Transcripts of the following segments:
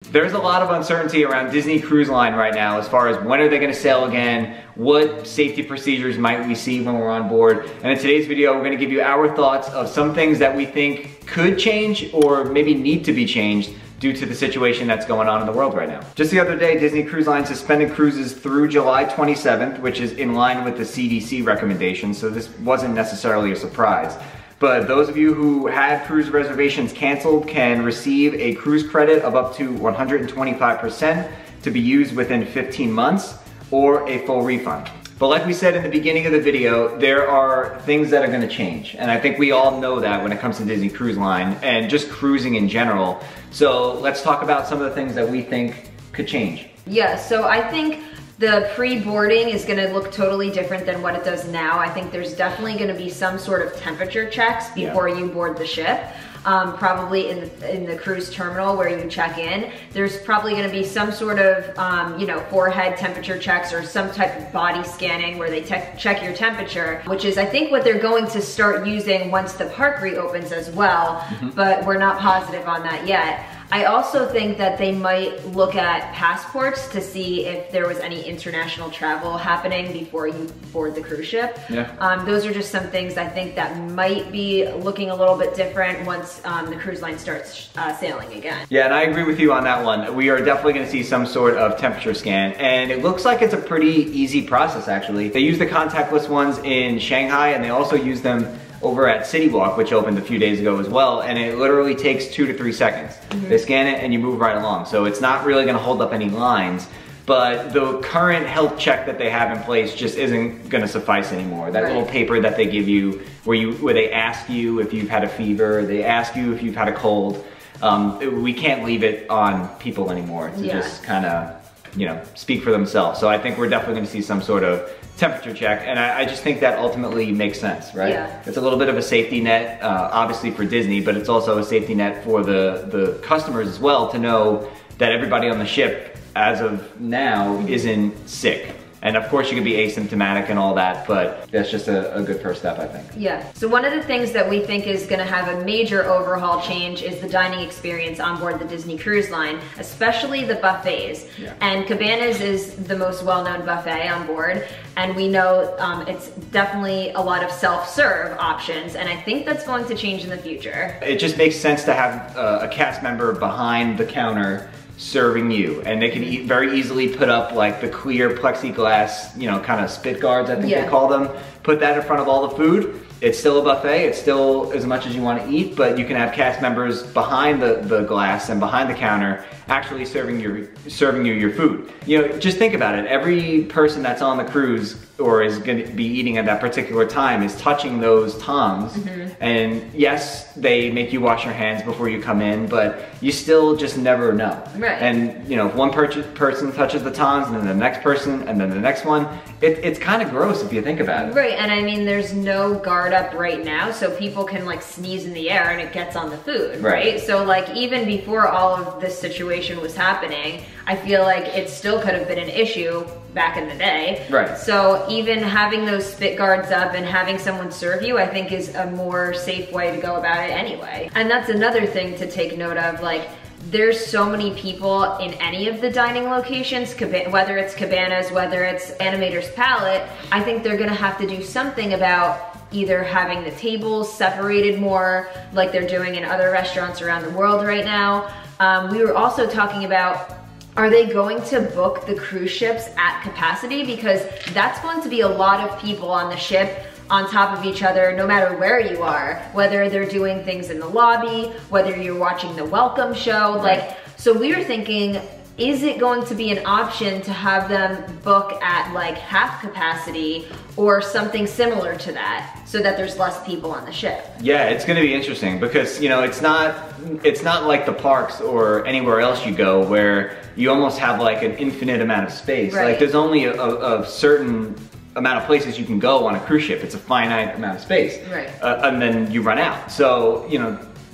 There's a lot of uncertainty around Disney Cruise Line right now as far as when are they going to sail again, what safety procedures might we see when we're on board. And in today's video, we're going to give you our thoughts of some things that we think could change or maybe need to be changed due to the situation that's going on in the world right now. Just the other day, Disney Cruise Line suspended cruises through July 27th, which is in line with the CDC recommendations, so this wasn't necessarily a surprise. But those of you who had cruise reservations canceled can receive a cruise credit of up to 125% to be used within 15 months or a full refund. But like we said in the beginning of the video, there are things that are gonna change. And I think we all know that when it comes to Disney Cruise Line and just cruising in general. So let's talk about some of the things that we think could change. Yeah, so I think the pre-boarding is gonna look totally different than what it does now. I think there's definitely gonna be some sort of temperature checks before you board the ship. Probably in the cruise terminal where you check in. There's probably gonna be some sort of, forehead temperature checks or some type of body scanning where they check your temperature, which is I think what they're going to start using once the park reopens as well, but we're not positive on that yet. I also think that they might look at passports to see if there was any international travel happening before you board the cruise ship. Yeah. Those are just some things I think that might be looking a little bit different once the cruise line starts sailing again. Yeah, and I agree with you on that one. We are definitely gonna see some sort of temperature scan, and it looks like it's a pretty easy process actually. They use the contactless ones in Shanghai, and they also use them over at City Walk, which opened a few days ago as well, and it literally takes 2 to 3 seconds. They scan it and you move right along. So it's not really gonna hold up any lines, but the current health check that they have in place just isn't gonna suffice anymore. That little paper that they give you where they ask you if you've had a fever, they ask you if you've had a cold, we can't leave it on people anymore to just kind of, speak for themselves. So I think we're definitely gonna see some sort of temperature check, and I just think that ultimately makes sense, right? Yeah. It's a little bit of a safety net, obviously for Disney, but it's also a safety net for the customers as well to know that everybody on the ship, as of now, isn't sick. And of course you can be asymptomatic and all that, but that's just a good first step, I think. Yeah. So one of the things that we think is gonna have a major overhaul change is the dining experience on board the Disney Cruise Line, especially the buffets. Yeah. And Cabanas is the most well-known buffet on board, and we know it's definitely a lot of self-serve options, and I think that's going to change in the future. It just makes sense to have a cast member behind the counter serving you, and they can very easily put up like the clear plexiglass, kind of spit guards, I think they call them. Put that in front of all the food. It's still a buffet, it's still as much as you want to eat, but you can have cast members behind the glass and behind the counter actually serving you your food. Just think about it. Every person that's on the cruise or is gonna be eating at that particular time is touching those tongs. And yes, they make you wash your hands before you come in, but you still just never know. Right. And if one person touches the tongs and then the next person and then the next one, it's kind of gross if you think about it. Right, and I mean there's no guard up right now, so people can like sneeze in the air and it gets on the food, right? So like even before all of this situation was happening, I feel like it still could have been an issue back in the day. Right. So even having those spit guards up and having someone serve you, I think is a more safe way to go about it anyway. And that's another thing to take note of, like there's so many people in any of the dining locations, whether it's Cabanas, whether it's Animator's Palette, I think they're gonna have to do something about either having the tables separated more like they're doing in other restaurants around the world right now. We were also talking about, are they going to book the cruise ships at capacity? Because that's going to be a lot of people on the ship on top of each other, no matter where you are, whether they're doing things in the lobby, whether you're watching the welcome show, so we were thinking, is it going to be an option to have them book at like half capacity or something similar to that so that there's less people on the ship? Yeah, it's gonna be interesting because it's not like the parks or anywhere else you go where you almost have like an infinite amount of space. Right. Like there's only a certain amount of places you can go on a cruise ship. It's a finite amount of space. Right. And then you run out. So,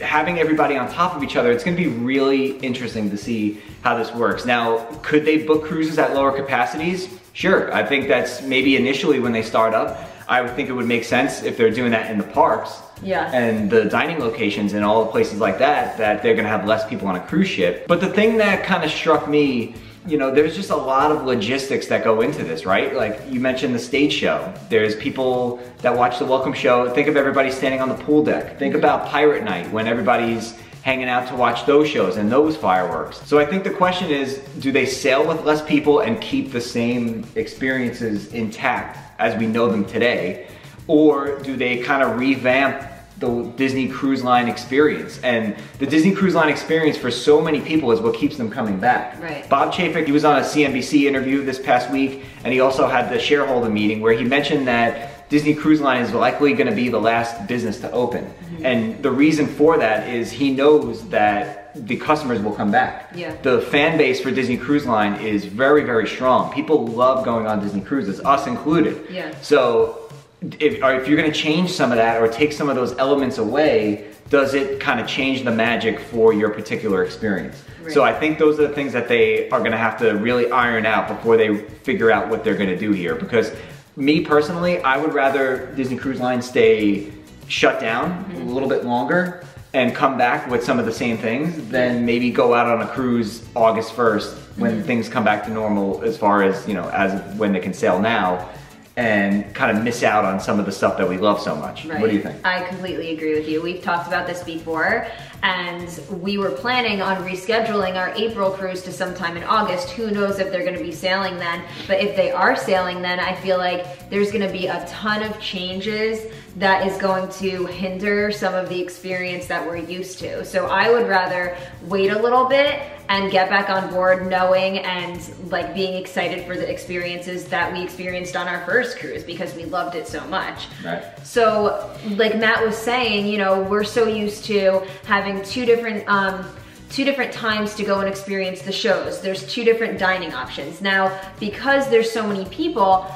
having everybody on top of each other, it's gonna be really interesting to see how this works. Now, could they book cruises at lower capacities? Sure, I think that's maybe initially when they start up. I would think it would make sense if they're doing that in the parks. Yeah. And the dining locations and all the places like that, that they're gonna have less people on a cruise ship. But the thing that kind of struck me, you know, there's just a lot of logistics that go into this, right? Like you mentioned the stage show. There's people that watch the welcome show. Think of everybody standing on the pool deck. Think about Pirate Night when everybody's hanging out to watch those shows and those fireworks. So I think the question is, do they sail with less people and keep the same experiences intact as we know them today? Or do they kind of revamp the Disney Cruise Line experience? And the Disney Cruise Line experience for so many people is what keeps them coming back. Right. Bob Chapek, he was on a CNBC interview this past week, and he also had the shareholder meeting where he mentioned that Disney Cruise Line is likely going to be the last business to open. And the reason for that is he knows that the customers will come back. Yeah. The fan base for Disney Cruise Line is very, very strong. People love going on Disney cruises, us included. Yeah. So if you're gonna change some of that or take some of those elements away, does it kind of change the magic for your particular experience? Right. So I think those are the things that they are gonna have to really iron out before they figure out what they're gonna do here. Because me personally, I would rather Disney Cruise Line stay shut down a little bit longer and come back with some of the same things than maybe go out on a cruise August 1st when things come back to normal as far as, you know, as when they can sail now, and kind of miss out on some of the stuff that we love so much. Right. What do you think? I completely agree with you. We've talked about this before, and we were planning on rescheduling our April cruise to sometime in August. Who knows if they're going to be sailing then, but if they are sailing then, I feel like there's going to be a ton of changes that is going to hinder some of the experience that we're used to. So I would rather wait a little bit and get back on board knowing and like being excited for the experiences that we experienced on our first cruise because we loved it so much. Right. So like Matt was saying, you know, we're so used to having two different times to go and experience the shows. There's two different dining options. Now, because there's so many people,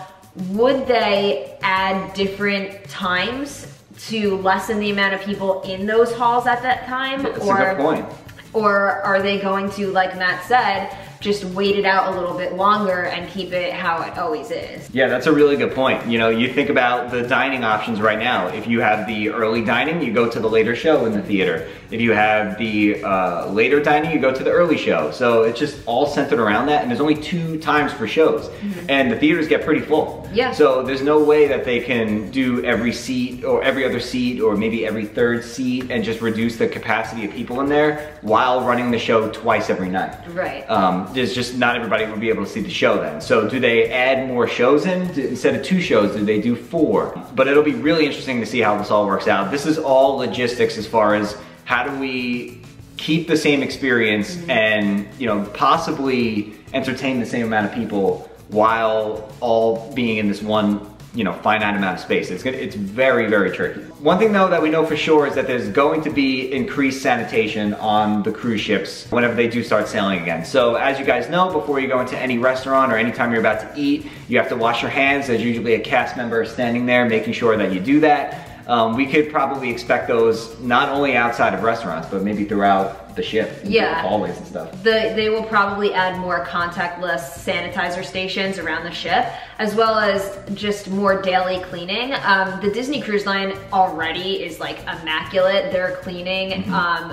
would they add different times to lessen the amount of people in those halls at that time? That's a good point. Or are they going to, like Matt said, just wait it out a little bit longer and keep it how it always is? Yeah, that's a really good point. You know, you think about the dining options right now. If you have the early dining, you go to the later show in the theater. If you have the later dining, you go to the early show. So it's just all centered around that, and there's only 2 times for shows. And the theaters get pretty full. Yeah. So there's no way that they can do every seat or every other seat or maybe every 3rd seat and just reduce the capacity of people in there while running the show twice every night. Right. There's just not everybody will be able to see the show then. So do they add more shows in? Instead of 2 shows, do they do 4? But it'll be really interesting to see how this all works out. This is all logistics as far as how do we keep the same experience and, you know, possibly entertain the same amount of people while all being in this one, you know, finite amount of space. It's very, very tricky. One thing though that we know for sure is that there's going to be increased sanitation on the cruise ships whenever they do start sailing again. So as you guys know, before you go into any restaurant or anytime you're about to eat, you have to wash your hands. There's usually a cast member standing there making sure that you do that. We could probably expect those not only outside of restaurants, but maybe throughout the ship, yeah, the hallways and stuff. They will probably add more contactless sanitizer stations around the ship, as well as just more daily cleaning. The Disney Cruise Line already is like immaculate. Their cleaning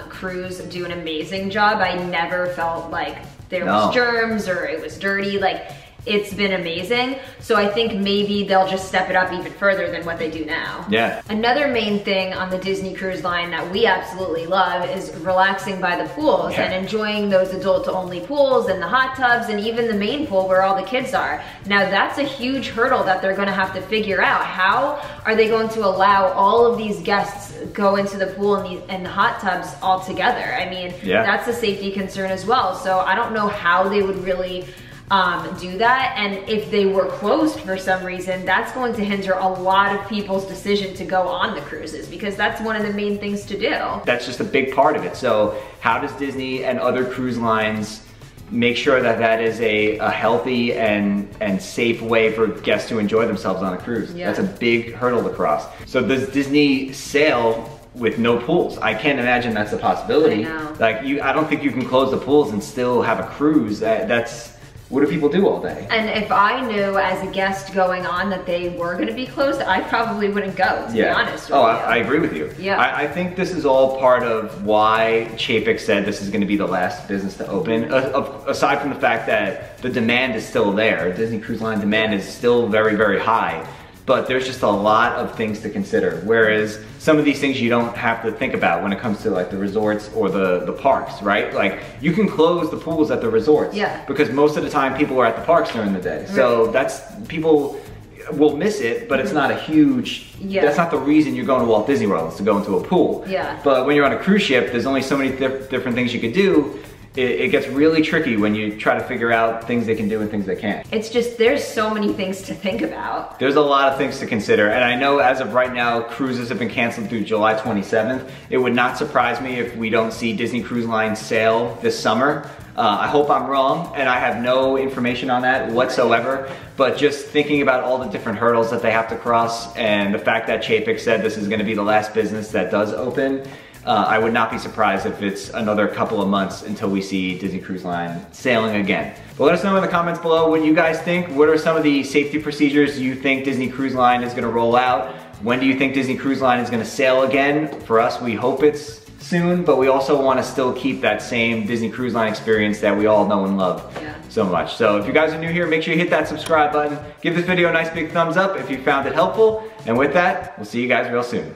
crews do an amazing job. I never felt like there was germs or it was dirty. Like, it's been amazing. So I think maybe they'll just step it up even further than what they do now. Yeah. Another main thing on the Disney Cruise Line that we absolutely love is relaxing by the pools and enjoying those adult-only pools and the hot tubs and even the main pool where all the kids are. Now that's a huge hurdle that they're gonna have to figure out. How are they going to allow all of these guests go into the pool and the hot tubs all together? I mean, that's a safety concern as well. So I don't know how they would really do that, and if they were closed for some reason, that's going to hinder a lot of people's decision to go on the cruises, because that's one of the main things to do. That's just a big part of it. So how does Disney and other cruise lines make sure that that is a healthy and safe way for guests to enjoy themselves on a cruise? That's a big hurdle to cross. So does Disney sail with no pools? I can't imagine that's a possibility. I know. Like, I don't think you can close the pools and still have a cruise. what do people do all day? And if I knew as a guest going on that they were going to be closed, I probably wouldn't go, to be honest with you. I agree with you. Yeah. I think this is all part of why Chapek said this is going to be the last business to open, aside from the fact that the demand is still there. Disney Cruise Line demand is still very, very high. But there's just a lot of things to consider. Whereas some of these things you don't have to think about when it comes to like the resorts or the parks, right? Like you can close the pools at the resorts. Yeah. Because most of the time people are at the parks during the day. So people will miss it, but it's not a huge, that's not the reason you're going to Walt Disney World, is to go into a pool. Yeah. But when you're on a cruise ship, there's only so many different things you could do. It gets really tricky when you try to figure out things they can do and things they can't. It's just, there's so many things to think about. There's a lot of things to consider, and I know as of right now, cruises have been canceled through July 27th. It would not surprise me if we don't see Disney Cruise Line sail this summer. I hope I'm wrong, and I have no information on that whatsoever, but just thinking about all the different hurdles that they have to cross, and the fact that Chapek said this is gonna be the last business that does open, I would not be surprised if it's another couple of months until we see Disney Cruise Line sailing again. But let us know in the comments below what you guys think. What are some of the safety procedures you think Disney Cruise Line is gonna roll out? When do you think Disney Cruise Line is gonna sail again? For us, we hope it's soon, but we also wanna still keep that same Disney Cruise Line experience that we all know and love so much. So if you guys are new here, make sure you hit that subscribe button. Give this video a nice big thumbs up if you found it helpful. And with that, we'll see you guys real soon.